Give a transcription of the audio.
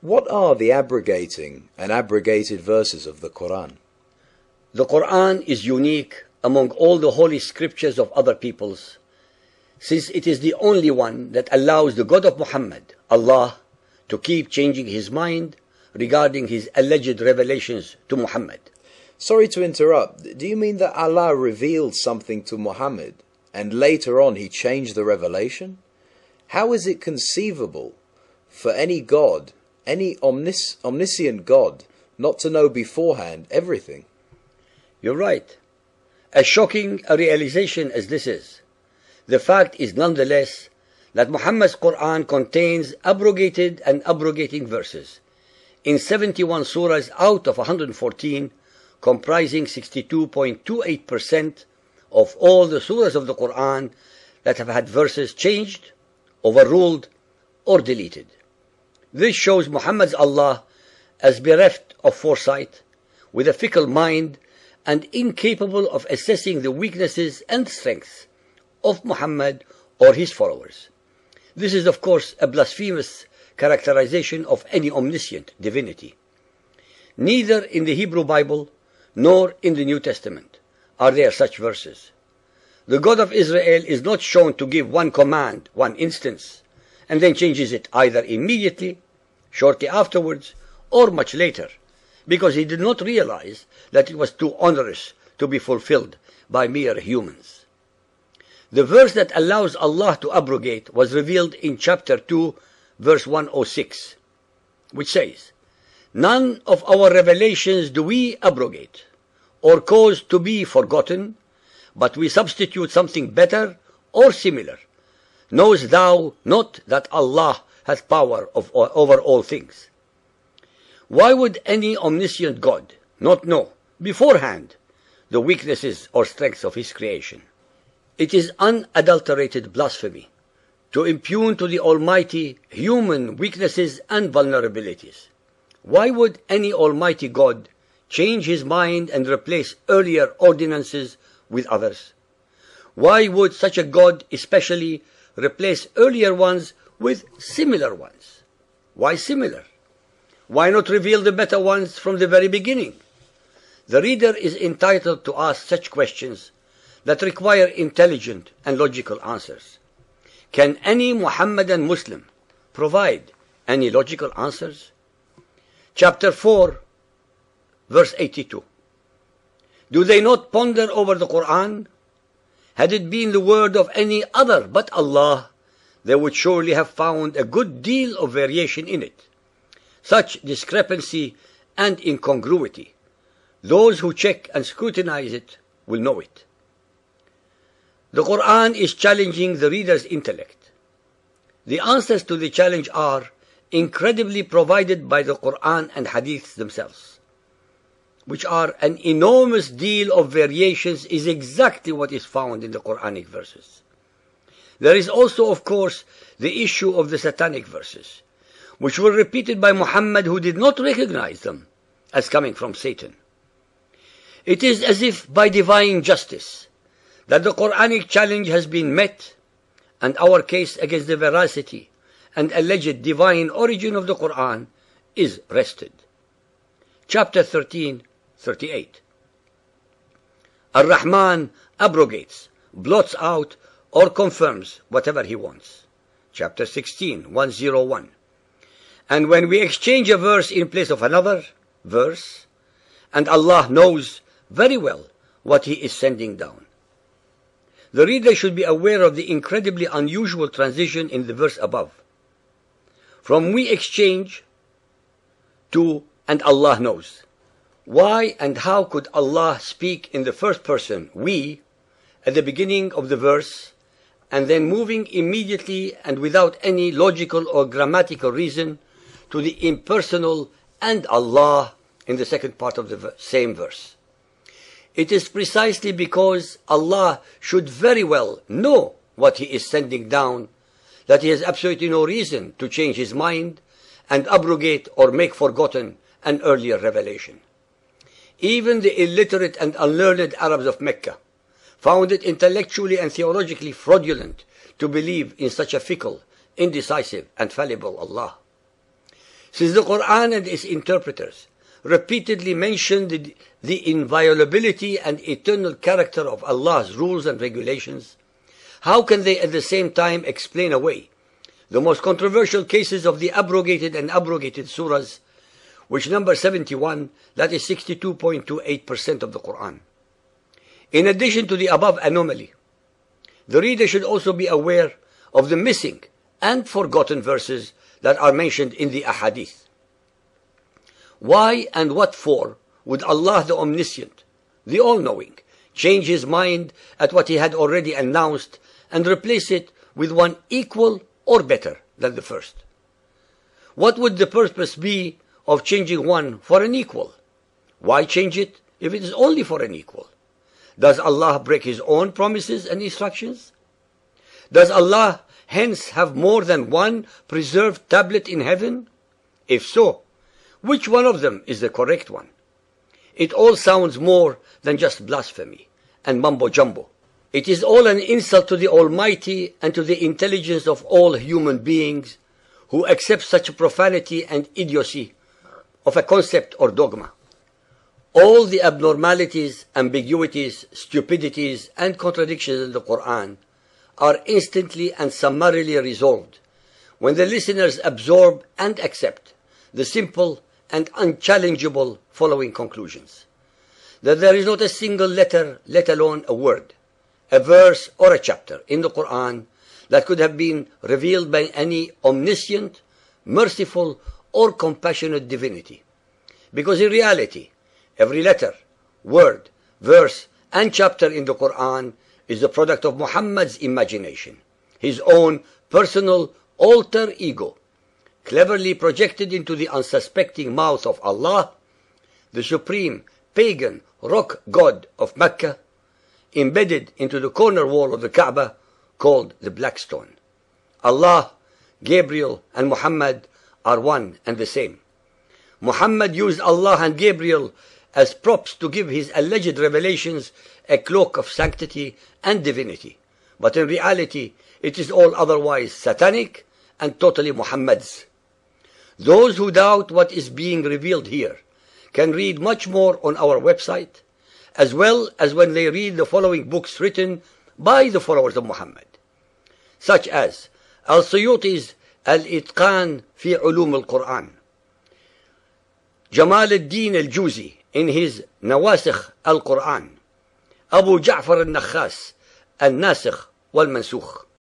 What are the abrogating and abrogated verses of the Qur'an? The Qur'an is unique among all the holy scriptures of other peoples, since it is the only one that allows the God of Muhammad, Allah, to keep changing his mind regarding his alleged revelations to Muhammad. Sorry to interrupt. Do you mean that Allah revealed something to Muhammad and later on he changed the revelation? How is it conceivable for any God, any omniscient God, not to know beforehand everything? You're right. As shocking a realization as this is, the fact is nonetheless that Muhammad's Qur'an contains abrogated and abrogating verses in 71 surahs out of 114, comprising 62.28% of all the surahs of the Qur'an that have had verses changed, overruled, or deleted. This shows Muhammad's Allah as bereft of foresight, with a fickle mind, and incapable of assessing the weaknesses and strengths of Muhammad or his followers. This is, of course, a blasphemous characterization of any omniscient divinity. Neither in the Hebrew Bible nor in the New Testament are there such verses. The God of Israel is not shown to give one command, one instance, and then changes it either immediately, shortly afterwards, or much later, because he did not realize that it was too onerous to be fulfilled by mere humans. The verse that allows Allah to abrogate was revealed in chapter 2, verse 106, which says, "None of our revelations do we abrogate, or cause to be forgotten, but we substitute something better or similar. Knowest thou not that Allah hath power over all things?" Why would any omniscient God not know beforehand the weaknesses or strengths of his creation? It is unadulterated blasphemy to impugn to the Almighty human weaknesses and vulnerabilities. Why would any Almighty God change his mind and replace earlier ordinances with others? Why would such a God especially replace earlier ones with similar ones? Why similar? Why not reveal the better ones from the very beginning? The reader is entitled to ask such questions that require intelligent and logical answers. Can any Muhammadan Muslim provide any logical answers? Chapter 4, verse 82. Do they not ponder over the Qur'an? Had it been the word of any other but Allah, they would surely have found a good deal of variation in it. Such discrepancy and incongruity, those who check and scrutinize it will know it. The Qur'an is challenging the reader's intellect. The answers to the challenge are incredibly provided by the Qur'an and Hadiths themselves, which are an enormous deal of variations is exactly what is found in the Qur'anic verses. There is also, of course, the issue of the satanic verses, which were repeated by Muhammad, who did not recognize them as coming from Satan. It is as if by divine justice that the Qur'anic challenge has been met, and our case against the veracity and alleged divine origin of the Qur'an is rested. Chapter 13, 38. Ar-Rahman abrogates, blots out, or confirms whatever he wants. Chapter 16, 101. And when we exchange a verse in place of another verse, and Allah knows very well what he is sending down. The reader should be aware of the incredibly unusual transition in the verse above. From we exchange to and Allah knows. Why and how could Allah speak in the first person, we, at the beginning of the verse, and then moving immediately and without any logical or grammatical reason to the impersonal and Allah in the second part of the same verse? It is precisely because Allah should very well know what he is sending down that he has absolutely no reason to change his mind and abrogate or make forgotten an earlier revelation. Even the illiterate and unlearned Arabs of Mecca found it intellectually and theologically fraudulent to believe in such a fickle, indecisive, and fallible Allah. Since the Qur'an and its interpreters repeatedly mention the inviolability and eternal character of Allah's rules and regulations, how can they at the same time explain away the most controversial cases of the abrogated and abrogated surahs, which number 71, that is 62.28% of the Qur'an? In addition to the above anomaly, the reader should also be aware of the missing and forgotten verses that are mentioned in the ahadith. Why and what for would Allah the Omniscient, the All-Knowing, change His mind at what He had already announced and replace it with one equal or better than the first? What would the purpose be of changing one for an equal? Why change it if it is only for an equal? Does Allah break His own promises and instructions? Does Allah hence have more than one preserved tablet in heaven? If so, which one of them is the correct one? It all sounds more than just blasphemy and mumbo-jumbo. It is all an insult to the Almighty and to the intelligence of all human beings who accept such profanity and idiocy of a concept or dogma. All the abnormalities, ambiguities, stupidities, and contradictions in the Qur'an are instantly and summarily resolved when the listeners absorb and accept the simple and unchallengeable following conclusions: that there is not a single letter, let alone a word, a verse or a chapter in the Qur'an that could have been revealed by any omniscient, merciful, or compassionate divinity. Because in reality, every letter, word, verse, and chapter in the Qur'an is the product of Muhammad's imagination, his own personal alter ego, cleverly projected into the unsuspecting mouth of Allah, the supreme pagan rock god of Mecca, embedded into the corner wall of the Kaaba called the Black Stone. Allah, Gabriel, and Muhammad are one and the same. Muhammad used Allah and Gabriel as props to give his alleged revelations a cloak of sanctity and divinity. But in reality, it is all otherwise satanic and totally Muhammad's. Those who doubt what is being revealed here can read much more on our website, as well as when they read the following books written by the followers of Muhammad, such as Al-Suyuti's Al-Itqan fi Ulum al-Qur'an, Jamal al-Din al-Juzi in his Nawasikh al-Qur'an, Abu Ja'far al-Nakhas al-Nasikh wal-Mansukh.